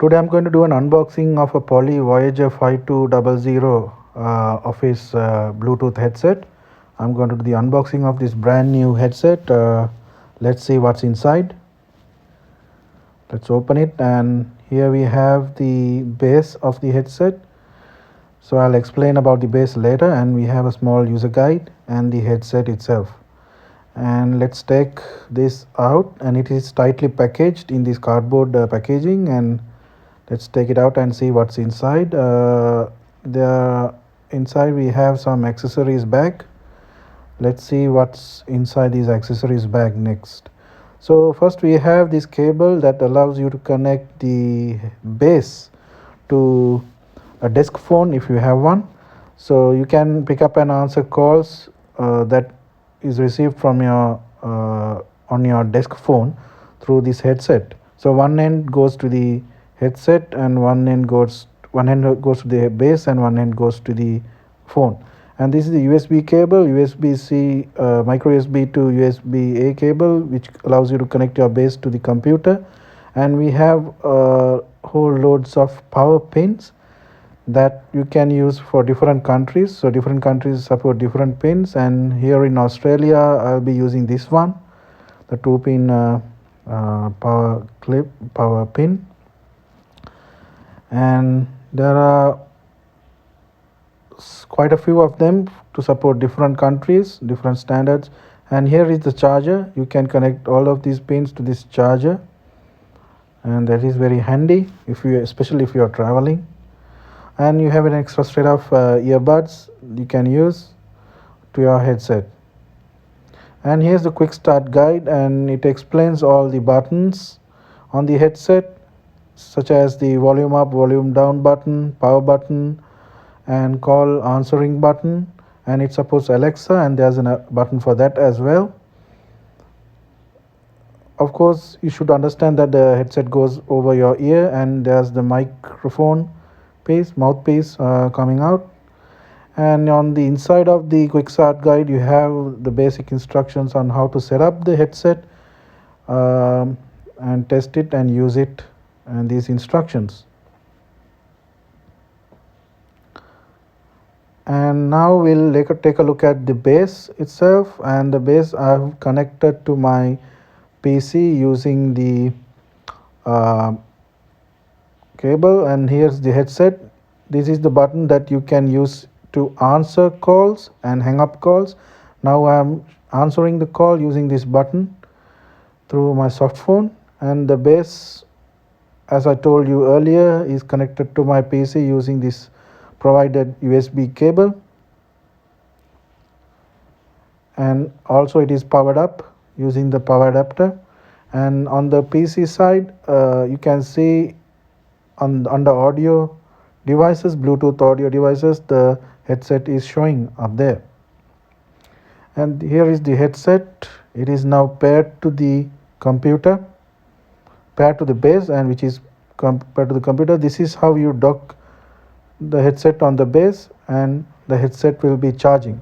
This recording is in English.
Today I'm going to do an unboxing of a Poly Voyager 5200 Office Bluetooth headset. I'm going to do the unboxing of this brand new headset. Let's see what's inside. Let's open it, and here we have the base of the headset. So I'll explain about the base later, and we have a small user guide and the headset itself. And let's take this out, and it is tightly packaged in this cardboard packaging, and let's take it out and see what's inside. Inside we have some accessories bag. Let's see what's inside these accessories bag next. So first we have this cable that allows you to connect the base to a desk phone if you have one. So you can pick up and answer calls that is received from your on your desk phone through this headset. So one end goes to the headset, and one end goes to the base, and one end goes to the phone. And this is the USB cable, USB-C, micro USB to USB-A cable, which allows you to connect your base to the computer. And we have whole loads of power pins that you can use for different countries. So different countries support different pins, and here in Australia I'll be using this one, the 2-pin power pin. And there are quite a few of them to support different countries, different standards. And here is the charger. You can connect all of these pins to this charger, and that is very handy especially if you are traveling. And you have an extra set of earbuds you can use to your headset. And here's the quick start guide, and it explains all the buttons on the headset, such as the volume up, volume down button, power button, and call answering button. And it supports Alexa, and there's a button for that as well. Of course, you should understand that the headset goes over your ear, and there's the mouthpiece coming out. And on the inside of the quick start guide, you have the basic instructions on how to set up the headset and test it and use it, and these instructions. And now we'll take a look at the base itself. And the base I've connected to my PC using the cable. And here's the headset. This is the button that you can use to answer calls and hang up calls. Now I'm answering the call using this button through my soft phone. And the base, as I told you earlier, is connected to my PC using this provided USB cable. And also it is powered up using the power adapter. And on the PC side, you can see under audio devices, Bluetooth audio devices, the headset is showing up there. And here is the headset. It is now paired to the computer, paired to the base, and which is paired to the computer. This is how you dock the headset on the base, and the headset will be charging.